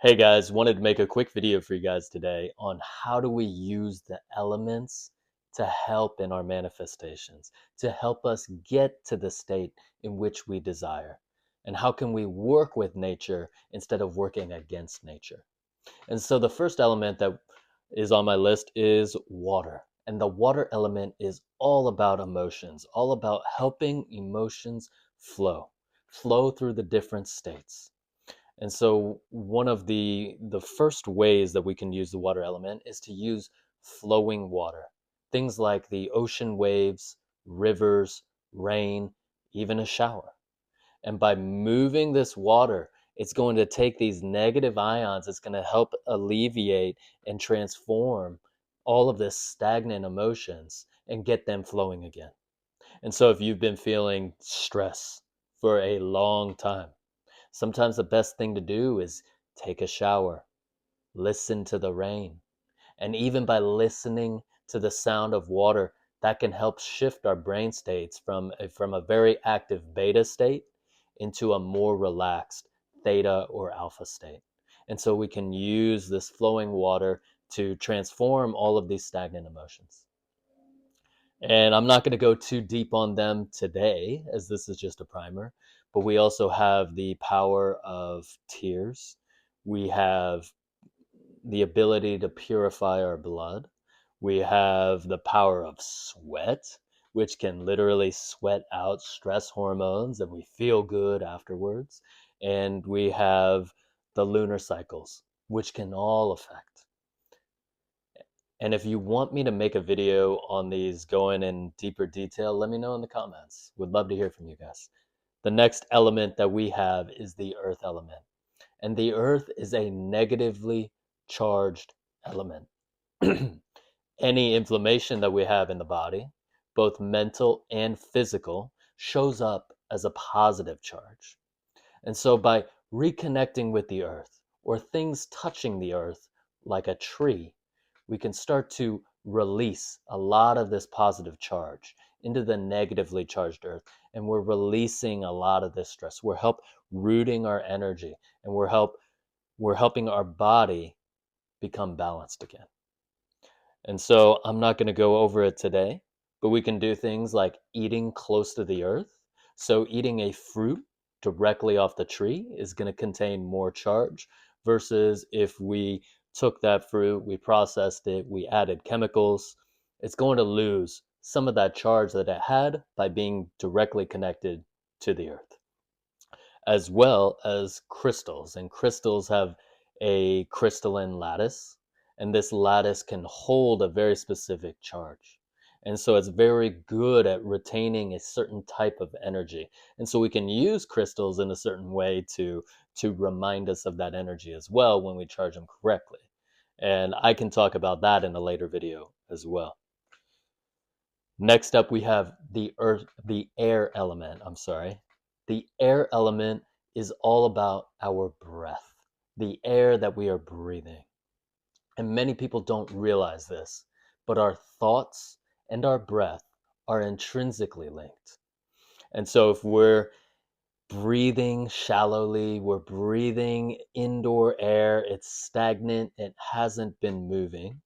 Hey guys, wanted to make a quick video for you guys today on how do we use the elements to help in our manifestations, to help us get to the state in which we desire. And how can we work with nature instead of working against nature? And so the first element that is on my list is water. And the water element is all about emotions, all about helping emotions flow through the different states. And so one of the first ways that we can use the water element is to use flowing water. Things like the ocean waves, rivers, rain, even a shower. And by moving this water, it's going to take these negative ions, it's going to help alleviate and transform all of this stagnant emotions and get them flowing again. And so if you've been feeling stress for a long time, sometimes the best thing to do is take a shower, listen to the rain. And even by listening to the sound of water, that can help shift our brain states from a very active beta state into a more relaxed theta or alpha state. And so we can use this flowing water to transform all of these stagnant emotions. And I'm not going to go too deep on them today, as this is just a primer. But we also have the power of tears. We have the ability to purify our blood. We have the power of sweat, which can literally sweat out stress hormones and we feel good afterwards. And we have the lunar cycles, which can all affect. And if you want me to make a video on these going in deeper detail, let me know in the comments. Would love to hear from you guys. The next element that we have is the earth element. And the earth is a negatively charged element. Any inflammation that we have in the body, both mental and physical, shows up as a positive charge. And so by reconnecting with the earth or things touching the earth like a tree, we can start to release a lot of this positive charge into the negatively charged earth. And we're releasing a lot of this stress. We're rooting our energy, and we're helping our body become balanced again. And so I'm not going to go over it today, but we can do things like eating close to the earth. So eating a fruit directly off the tree is going to contain more charge versus if we took that fruit, we processed it, we added chemicals, it's going to lose some of that charge that it had by being directly connected to the earth, as well as crystals. And crystals have a crystalline lattice, and this lattice can hold a very specific charge. And so it's very good at retaining a certain type of energy. And so we can use crystals in a certain way to remind us of that energy as well when we charge them correctly. And I can talk about that in a later video as well. Next up, we have the air element. I'm sorry. The air element is all about our breath, the air that we are breathing. And many people don't realize this, but our thoughts and our breath are intrinsically linked. And so if we're breathing shallowly, we're breathing indoor air, it's stagnant, it hasn't been moving,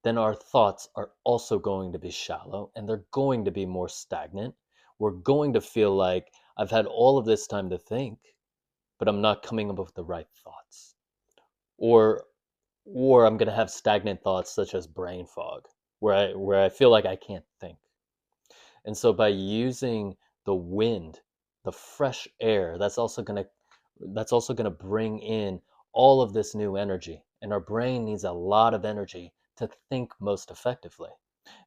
then our thoughts are also going to be shallow and they're going to be more stagnant. We're going to feel like I've had all of this time to think, but I'm not coming up with the right thoughts. Or I'm going to have stagnant thoughts such as brain fog, where I feel like I can't think. And so by using the wind, the fresh air, that's also going to bring in all of this new energy. And our brain needs a lot of energy to think most effectively.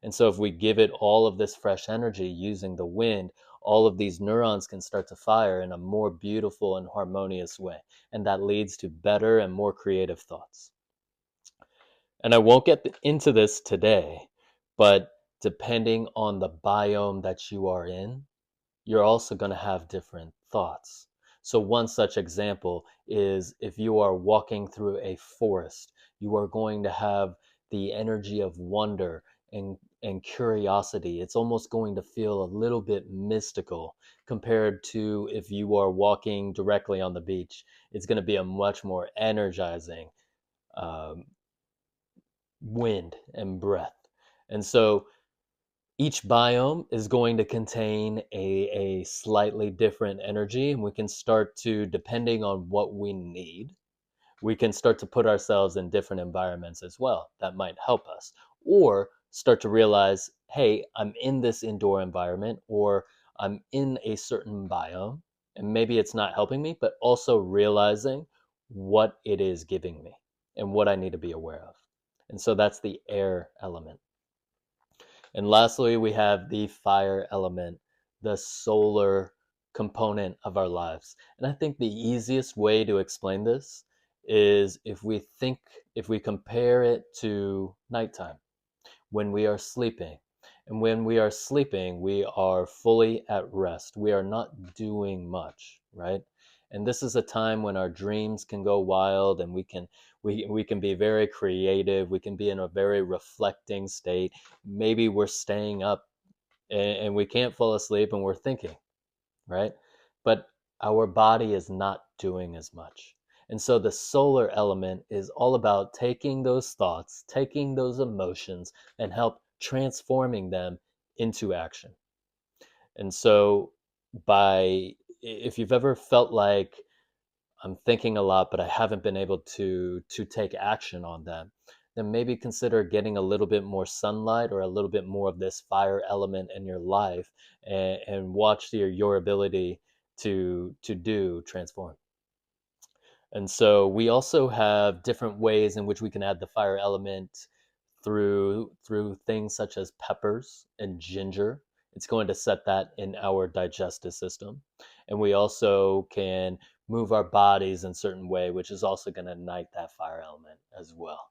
And so if we give it all of this fresh energy using the wind, all of these neurons can start to fire in a more beautiful and harmonious way. And that leads to better and more creative thoughts. And I won't get into this today, but depending on the biome that you are in, you're also going to have different thoughts. So one such example is if you are walking through a forest, you are going to have the energy of wonder and curiosity. It's almost going to feel a little bit mystical compared to if you are walking directly on the beach. It's going to be a much more energizing um, wind and breath. And so each biome is going to contain a slightly different energy, and we can start to, depending on what we need, we can start to put ourselves in different environments as well that might help us, or start to realize, hey, I'm in this indoor environment, or I'm in a certain biome, and maybe it's not helping me, but also realizing what it is giving me and what I need to be aware of. And so that's the air element. And lastly, we have the fire element, the solar component of our lives. And I think the easiest way to explain this is if we compare it to nighttime, when we are sleeping. And when we are sleeping, we are fully at rest. We are not doing much, right? And this is a time when our dreams can go wild, and we can be very creative. We can be in a very reflecting state. Maybe we're staying up, and we can't fall asleep, and we're thinking, right? But our body is not doing as much. And so the solar element is all about taking those thoughts, taking those emotions, and help transforming them into action. And so, if you've ever felt like I'm thinking a lot, but I haven't been able to take action on them, then maybe consider getting a little bit more sunlight or a little bit more of this fire element in your life, and watch your ability to do transform. And so we also have different ways in which we can add the fire element through things such as peppers and ginger. It's going to set that in our digestive system. And we also can move our bodies in a certain way, which is also going to ignite that fire element as well.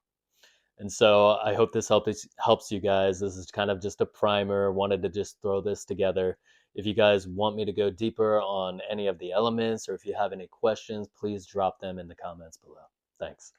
And so I hope this helps you guys. This is kind of just a primer. Wanted to just throw this together. If you guys want me to go deeper on any of the elements, or if you have any questions, please drop them in the comments below. Thanks.